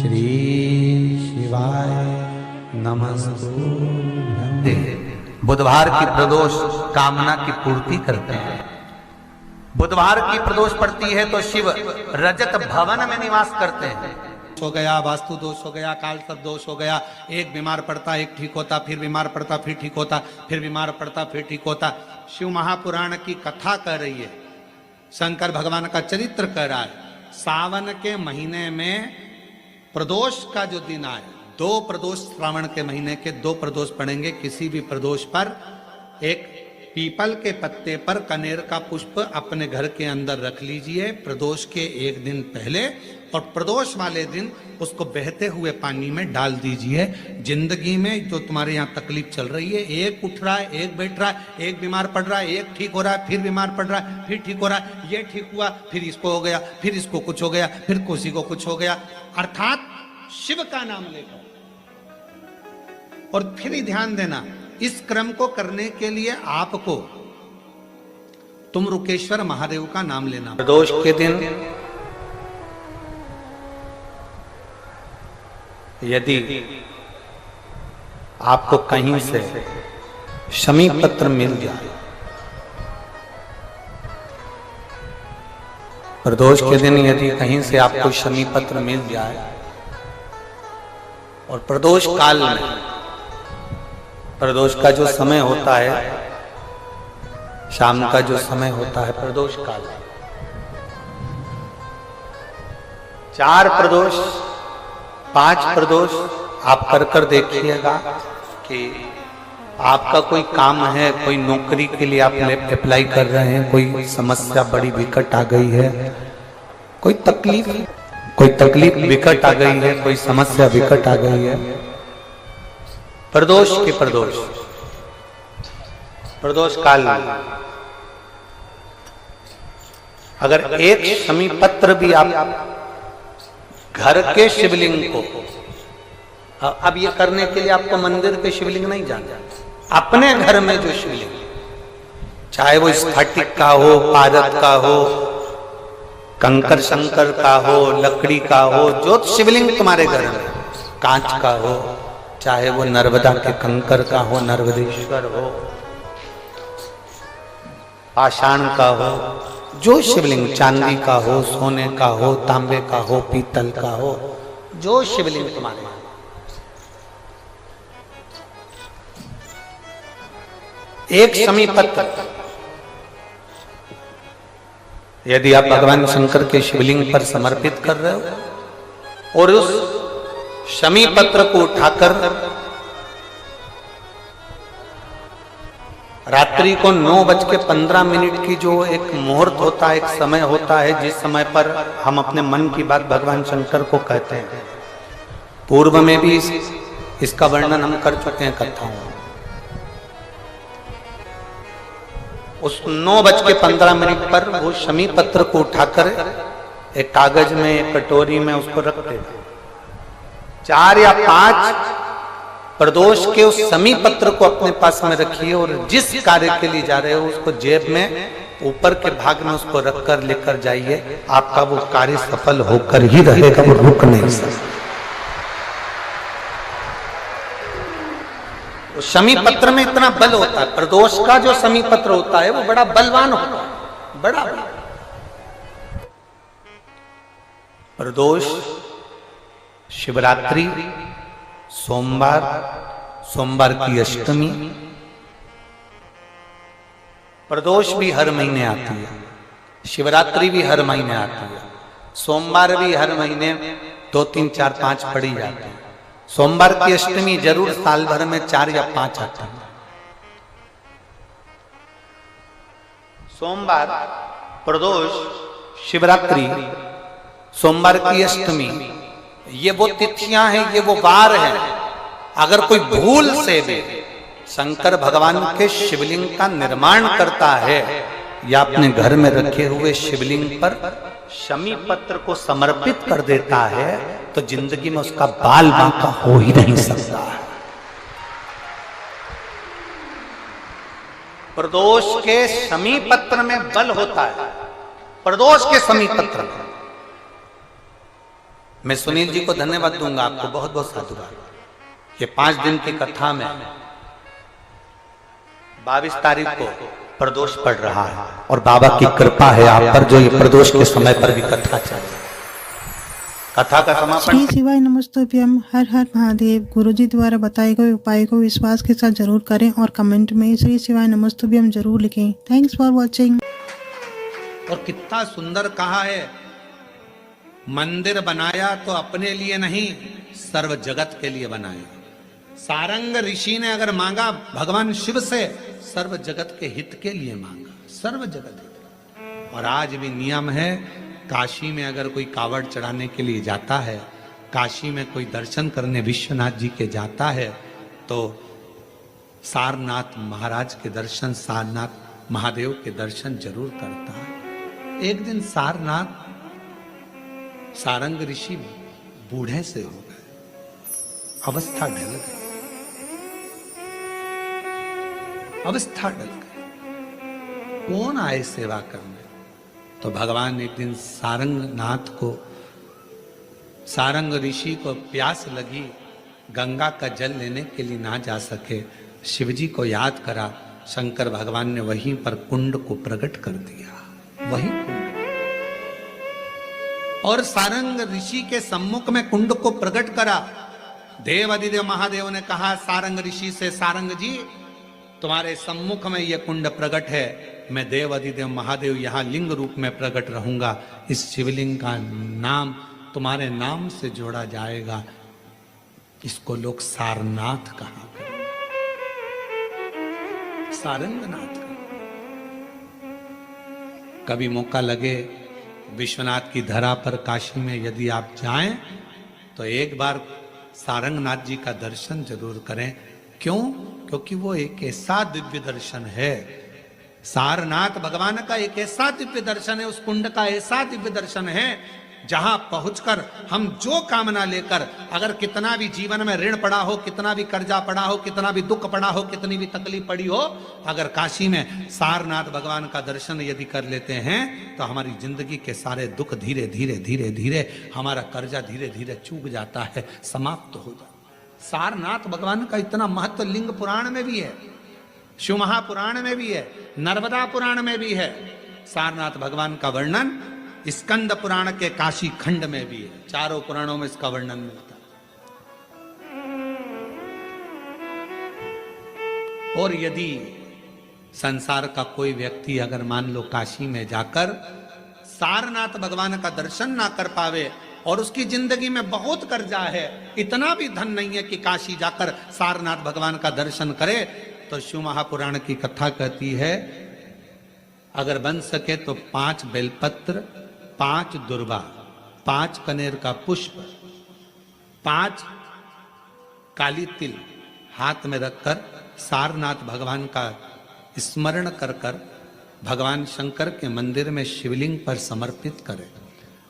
श्री शिवाय नमस्तुभ्यं। बुधवार की प्रदोष कामना की पूर्ति करते हैं। बुधवार की प्रदोष पड़ती है तो शिव रजत भवन में निवास करते हैं। हो गया, वास्तु दोष हो गया, काल सर्प दोष हो गया, एक बीमार पड़ता एक ठीक होता, फिर बीमार पड़ता फिर ठीक होता, फिर बीमार पड़ता फिर ठीक होता। शिव महापुराण की कथा कर रही है, शंकर भगवान का चरित्र कर रहा है। सावन के महीने में प्रदोष का जो दिन आए, 2 प्रदोष श्रावण के महीने के 2 प्रदोष पड़ेंगे। किसी भी प्रदोष पर एक पीपल के पत्ते पर कनेर का पुष्प अपने घर के अंदर रख लीजिए प्रदोष के एक दिन पहले, और प्रदोष वाले दिन उसको बहते हुए पानी में डाल दीजिए। जिंदगी में जो तुम्हारे यहाँ तकलीफ चल रही है, एक उठ रहा है, एक बैठ रहा है, एक बीमार पड़ रहा है, एक ठीक हो रहा है, फिर बीमार पड़ रहा है, फिर ठीक हो रहा है, ये ठीक हुआ, फिर इसको हो गया, फिर इसको कुछ हो गया, फिर किसी को कुछ हो गया, अर्थात शिव का नाम लेकर। और फिर ही ध्यान देना, इस क्रम को करने के लिए आपको तुम रुकेश्वर महादेव का नाम लेना। प्रदोष के दिन यदि आपको कहीं से शमी पत्र मिल जाए, प्रदोष के दिन यदि कहीं से आपको शमी पत्र मिल जाए, और प्रदोष काल में, प्रदोष का जो समय होता है, शाम का जो समय होता है प्रदोष काल, 4 प्रदोष 5 प्रदोष आप कर देखिएगा कि आपका कोई काम है, कोई नौकरी के लिए आप अप्लाई कर रहे हैं, कोई समस्या बड़ी विकट आ गई है, कोई तकलीफ विकट आ गई है, कोई समस्या विकट आ गई है, प्रदोष के प्रदोष काल में अगर एक शमी पत्र भी आप घर के शिवलिंग को, अब ये करने के लिए आपको मंदिर के शिवलिंग नहीं जाना, अपने घर में जो शिवलिंग, चाहे वो स्फटिक का हो, पारद का हो, कंकर शंकर का हो, लकड़ी का हो, जो शिवलिंग तुम्हारे घर में, कांच का हो, चाहे वो नर्मदा के कंकर का हो, नर्मदेश्वर हो, पाषाण का हो, जो शिवलिंग, चांदी का हो, सोने का हो, तांबे का हो, पीतल का हो, जो शिवलिंग तुम्हारे, एक शमी पत्र यदि आप भगवान शंकर के शिवलिंग पर समर्पित कर रहे हो, और उस शमी पत्र को उठाकर रात्रि को 9:15 की जो एक मुहूर्त होता है, एक समय होता है, जिस समय पर हम अपने मन की बात भगवान शंकर को कहते हैं, पूर्व में भी इसका वर्णन हम कर चुके हैं कथाओं में। उस 9:15 पर वो शमी पत्र को उठाकर एक कागज में, एक कटोरी में उसको रखते हैं। 4 या 5 प्रदोष के उस शमी पत्र को अपने पास में रखिए, और जिस कार्य के लिए जा रहे हो उसको जेब में ऊपर के भाग में उसको रखकर लेकर जाइए। आपका वो कार्य सफल होकर ही रहेगा, वो रुक नहीं सकता। शमी पत्र में इतना बल होता है, प्रदोष का जो शमी पत्र होता है वो बड़ा बलवान होता है, बड़ा प्रदोष, शिवरात्रि, सोमवार की अष्टमी, प्रदोष भी हर महीने आती है, शिवरात्रि भी हर महीने आती है, सोमवार भी हर महीने 2, 3, 4, 5 पड़ी जाती है। सोमवार की अष्टमी जरूर साल भर में 4 या 5 आती है। सोमवार, प्रदोष, शिवरात्रि, सोमवार की अष्टमी, ये वो तिथियां हैं, ये वो वार हैं। अगर कोई भूल से भी शंकर भगवान के शिवलिंग का निर्माण करता है या अपने घर में रखे हुए शिवलिंग पर शमी पत्र को समर्पित कर देता है, तो जिंदगी में उसका बाल बांका हो ही नहीं सकता। प्रदोष के शमी पत्र में बल होता है, प्रदोष के शमी पत्र में मैं सुनील जी को धन्यवाद दूंगा, आपको बहुत बहुत साधुवाद। ये 5 दिन की कथा में 22 तारीख को प्रदोष पड़ रहा है और बाबा की कृपा है आप पर, जो ये प्रदोष के समय पर भी कथा चल रही है। कथा का समापन। श्री शिवाय नमस्तुभ्यम। हर हर महादेव। गुरुजी द्वारा बताए गए उपाय को विश्वास के साथ जरूर करें और कमेंट में श्री शिवाय नमस्तुभ्यम जरूर लिखें। Thanks for watching. और कितना सुंदर कहा है, मंदिर बनाया तो अपने लिए नहीं, सर्व जगत के लिए बनाया। सारंग ऋषि ने अगर मांगा भगवान शिव से, सर्व जगत के हित के लिए मांगा, सर्व जगत हित। और आज भी नियम है, काशी में अगर कोई कावड़ चढ़ाने के लिए जाता है, काशी में कोई दर्शन करने विश्वनाथ जी के जाता है, तो सारनाथ महाराज के दर्शन, सारनाथ महादेव के दर्शन जरूर करता है। एक दिन सारनाथ सारंग ऋषि बूढ़े से हो गए, अवस्था ढल गई, अवस्था ढल गई। कौन आए सेवा करने? तो भगवान एक दिन सारंगनाथ को, सारंग ऋषि को प्यास लगी, गंगा का जल लेने के लिए ना जा सके, शिवजी को याद करा। शंकर भगवान ने वहीं पर कुंड को प्रकट कर दिया, वही कुंड। और सारंग ऋषि के सम्मुख में कुंड को प्रकट करा। देव अधिदेव महादेव ने कहा सारंग ऋषि से, सारंग जी तुम्हारे सम्मुख में यह कुंड प्रकट है, मैं देव अधिदेव महादेव यहां लिंग रूप में प्रकट रहूंगा। इस शिवलिंग का नाम तुम्हारे नाम से जोड़ा जाएगा, इसको लोग सारनाथ कहा करें, सारंगनाथ। कभी मौका लगे विश्वनाथ की धरा पर काशी में यदि आप जाएं, तो एक बार सारंगनाथ जी का दर्शन जरूर करें। क्यों? क्योंकि वो एक ऐसा दिव्य दर्शन है, सारनाथ भगवान का एक ऐसा दिव्य दर्शन है, उस कुंड का ऐसा दिव्य दर्शन है, जहां पहुंचकर हम जो कामना लेकर, अगर कितना भी जीवन में ऋण पड़ा हो, कितना भी कर्जा पड़ा हो, कितना भी दुख पड़ा हो, कितनी भी तकलीफ पड़ी हो, अगर काशी में सारनाथ भगवान का दर्शन यदि कर लेते हैं, तो हमारी जिंदगी के सारे दुख धीरे धीरे धीरे धीरे, हमारा कर्जा धीरे धीरे चूक जाता है, समाप्त हो जाता है। सारनाथ भगवान का इतना महत्व लिंग पुराण में भी है, शिव महापुराण में भी है, नर्मदा पुराण में भी है। सारनाथ भगवान का वर्णन स्कंद पुराण के काशी खंड में भी है, चारों पुराणों में इसका वर्णन मिलता है। और यदि संसार का कोई व्यक्ति अगर मान लो काशी में जाकर सारनाथ भगवान का दर्शन ना कर पावे, और उसकी जिंदगी में बहुत कर्जा है, इतना भी धन नहीं है कि काशी जाकर सारनाथ भगवान का दर्शन करे, तो शिव महापुराण की कथा कहती है, अगर बन सके तो 5 बेलपत्र, 5 दुर्वा, 5 कनेर का पुष्प, 5 काली तिल हाथ में रखकर सारनाथ भगवान का स्मरण कर कर भगवान शंकर के मंदिर में शिवलिंग पर समर्पित करें।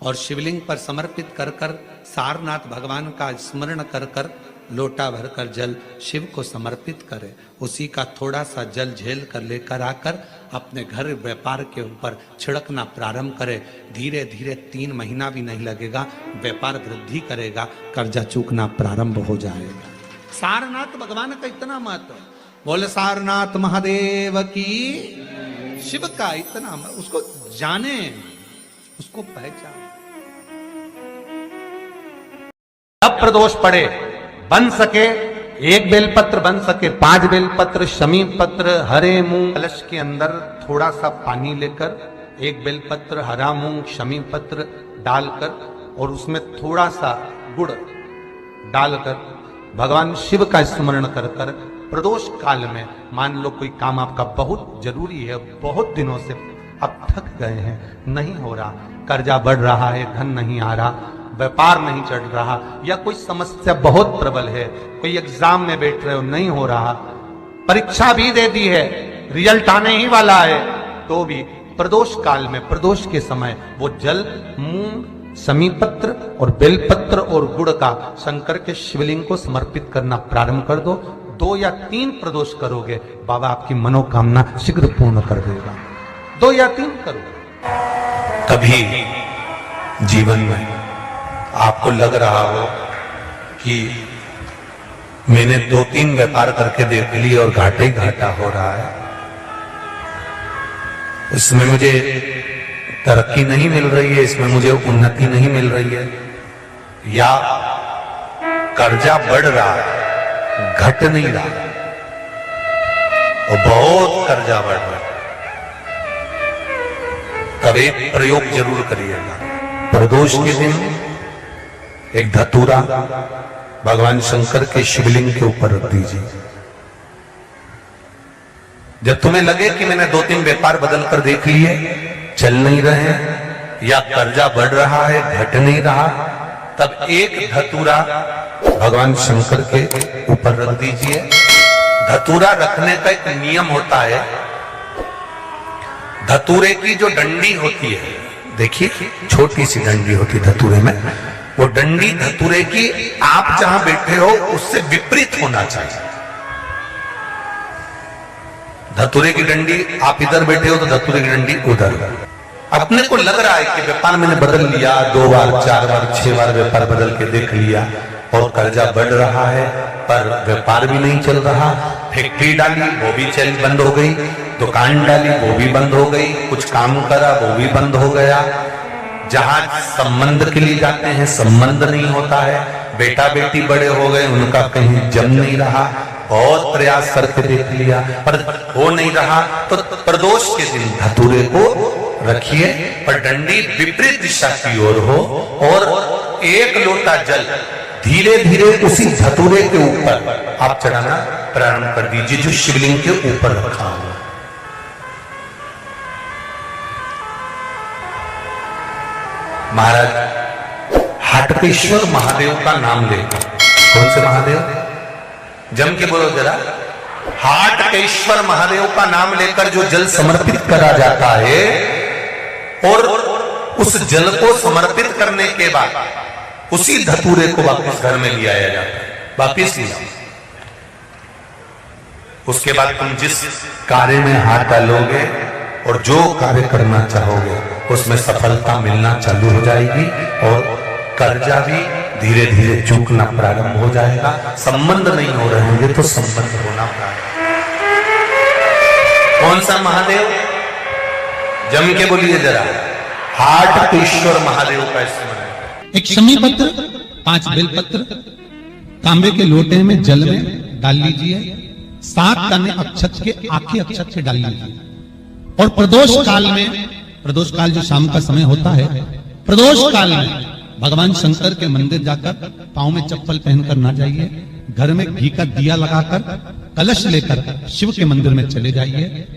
और शिवलिंग पर समर्पित कर कर सारनाथ भगवान का स्मरण कर कर लोटा भरकर जल शिव को समर्पित करें। उसी का थोड़ा सा जल झेल कर लेकर आकर अपने घर व्यापार के ऊपर छिड़कना प्रारंभ करें। धीरे धीरे 3 महीना भी नहीं लगेगा, व्यापार वृद्धि करेगा, कर्जा चूकना प्रारंभ हो जाएगा। सारनाथ भगवान का इतना महत्व, बोले सारनाथ महादेव की, शिव का इतना, उसको जाने, उसको पहचान। जब प्रदोष पड़े, बन सके 1 बेलपत्र, बन सके 5 बेलपत्र, शमी पत्र, हरे मूंग, कलश के अंदर थोड़ा सा पानी लेकर 1 बेलपत्र, हरा मूंग, शमी पत्र डालकर और उसमें थोड़ा सा गुड़ डालकर भगवान शिव का स्मरण कर कर प्रदोष काल में, मान लो कोई काम आपका बहुत जरूरी है, बहुत दिनों से अब थक गए हैं, नहीं हो रहा, कर्जा बढ़ रहा है, धन नहीं आ रहा, व्यापार नहीं चढ़ रहा, या कोई समस्या बहुत प्रबल है, कोई एग्जाम में बैठ रहे हो नहीं हो रहा, परीक्षा भी दे दी है, रिजल्ट आने ही वाला है, तो भी प्रदोष काल में, प्रदोष के समय वो जल, मूंग, शमी पत्र और बेलपत्र और गुड़ का शंकर के शिवलिंग को समर्पित करना प्रारंभ कर दो। 2 या 3 प्रदोष करोगे, बाबा आपकी मनोकामना शीघ्र पूर्ण कर देगा। 2 या 3 करो। कभी जीवन में आपको लग रहा हो कि मैंने 2-3 व्यापार करके देख लिए और घाटे ही घाटा हो रहा है, इसमें मुझे तरक्की नहीं मिल रही है, इसमें मुझे उन्नति नहीं मिल रही है, या कर्जा बढ़ रहा है, घट नहीं रहा और बहुत कर्जा बढ़ रहा है, तब एक प्रयोग जरूर करिएगा। प्रदोष के दिन एक धतूरा भगवान शंकर के शिवलिंग के ऊपर रख दीजिए। जब तुम्हें लगे कि मैंने 2-3 व्यापार बदल कर देख लिए, चल नहीं रहे या कर्जा बढ़ रहा है, घट नहीं रहा, तब एक धतूरा भगवान शंकर के ऊपर रख दीजिए। धतूरा रखने का एक नियम होता है। धतूरे की जो डंडी होती है, देखिए छोटी सी डंडी होती है धतूरे में, वो डंडी धतूरे की आप जहां बैठे हो उससे विपरीत होना चाहिए। धतूरे की डंडी आप इधर बैठे हो तो धतूरे की डंडी उधर। अपने को लग रहा है कि व्यापार मैंने बदल लिया, 2 बार 4 बार 6 बार व्यापार बदल के देख लिया और कर्जा बढ़ रहा है, पर व्यापार भी नहीं चल रहा। फैक्ट्री डाली वो भी चल बंद हो गई, दुकान डाली वो भी बंद हो गई, कुछ काम करा वो भी बंद हो गया। जहां संबंध के लिए जाते हैं संबंध नहीं होता है, बेटा बेटी बड़े हो गए उनका कहीं जम नहीं रहा, बहुत प्रयास करके देख लिया पर हो नहीं रहा। तो प्रदोष के दिन धतूरे को रखिए पर डंडी विपरीत दिशा की ओर हो और 1 लोटा जल धीरे धीरे उसी धतूरे के ऊपर आप चढ़ाना प्रारंभ कर दीजिए जो शिवलिंग के ऊपर रखा हुआ। महाराज हाटकेश्वर महादेव का नाम लेकर, कौन से महादेव? जम के बोलो जरा। हाटकेश्वर महादेव का नाम लेकर जो जल समर्पित करा जाता है और उस जल को समर्पित करने के बाद उसी धतूरे को वापस घर में ले आया जाता है, वापिस लिया। उसके बाद तुम जिस कार्य में हाथ डालोगे और जो कार्य करना चाहोगे उसमें सफलता मिलना चालू हो जाएगी और कर्जा भी धीरे धीरे चूकना प्रारंभ हो जाएगा। संबंध नहीं हो रहे होंगे तो संबंध होना प्रारंभ। कौन सा महादेव? जम के बोलिए जरा। हाटकेश्वर महादेव का स्मरण। एक शमी पत्र, 5 बेलपत्र तांबे के लोटे में जल में डाल लीजिए, 7 दाने अक्षत के आखे अक्षत से डाल लीजिए और प्रदोष काल में, प्रदोष काल जो शाम का समय होता है, प्रदोष काल में भगवान शंकर के मंदिर जाकर पांव में चप्पल पहनकर ना जाइए, घर में घी का दिया लगाकर कलश लेकर शिव के मंदिर में चले जाइए।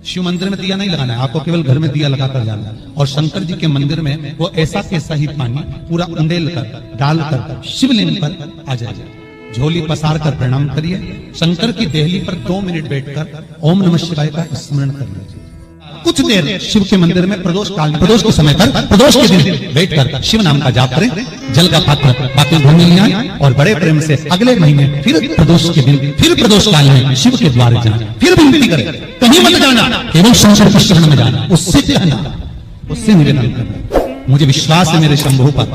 शिव मंदिर में दिया नहीं लगाना है, आपको केवल घर में दिया लगाकर जाना है और शंकर जी के मंदिर में वो ऐसा कैसा ही पानी पूरा उंडेल कर डालकर शिवलिंग पर आ जाइए। झोली पसार कर प्रणाम करिए, शंकर की देहली पर 2 मिनट बैठकर ओम नमः शिवाय का स्मरण कर लीजिए। कुछ देर शिव के मंदिर में प्रदोष काल में, प्रदोष के समय पर, प्रदोष के दिन बैठकर शिव नाम का जाप करें। जल का पात्र बाकी घर में ले आए और बड़े प्रेम से अगले महीने फिर प्रदोष के दिन, फिर प्रदोष काल में शिव के द्वारे जाना, फिर विनती करें, कहीं मत जाना, केवल शंकर के शरण में जाना, उससे कहना, उससे निवेदन करना। मुझे विश्वास है मेरे शंभु पर।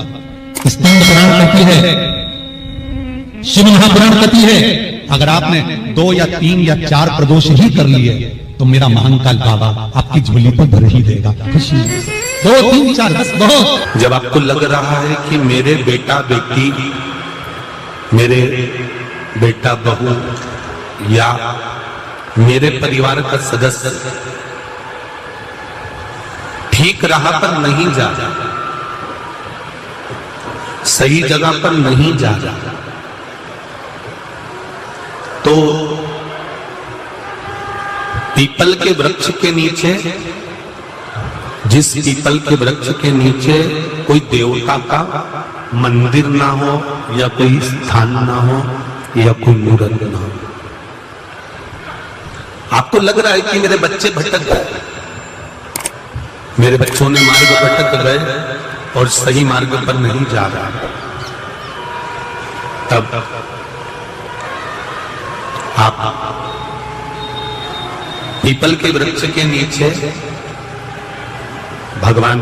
स्कंद पुराण कहती है, शिव महापुराण कहती है, अगर आपने 2 या 3 या 4 प्रदोष ही कर लिए तो मेरा महाकाल बाबा आपकी झोली पर भर ही देगा। खुशी 2, 3, 4 10 बहुत। जब आपको लग रहा है कि मेरे बेटा बेटी, मेरे बेटा बहू या मेरे परिवार का सदस्य ठीक राह पर नहीं जा रहा, सही जगह पर नहीं जा रहा, तो पीपल के वृक्ष के नीचे, जिस पीपल के वृक्ष के नीचे कोई देवता का मंदिर ना हो या कोई स्थान ना हो या कोई मूर्त ना हो, आपको लग रहा है कि मेरे बच्चे भटक गए, मेरे बच्चों ने मार्ग भटक गए और सही मार्ग पर नहीं जा रहा, तब आप पीपल के वृक्ष के नीचे भगवान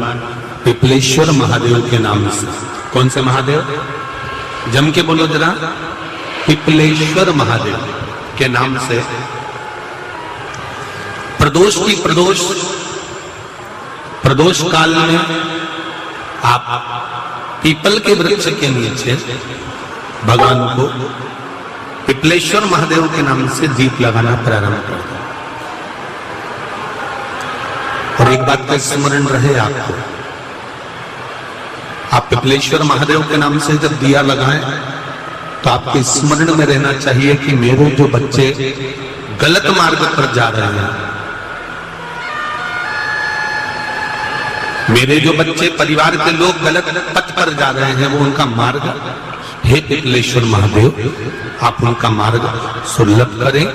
पिपलेश्वर महादेव के नाम से कौन से महादेव? जम के बोलो जरा। पिपलेश्वर महादेव के नाम से प्रदोष काल में आप पीपल के वृक्ष के नीचे भगवान को पिपलेश्वर महादेव के नाम से दीप लगाना प्रारंभ कर दो। और एक बात का स्मरण रहे आपको, आप पिपलेश्वर महादेव के नाम से जब दिया लगाएं तो आपके स्मरण में रहना चाहिए कि मेरे जो बच्चे गलत मार्ग पर जा रहे हैं, मेरे जो बच्चे परिवार के लोग गलत पथ पर जा रहे हैं, वो उनका मार्ग, हे पिपलेश्वर महादेव आप उनका मार्ग सुलभ करें।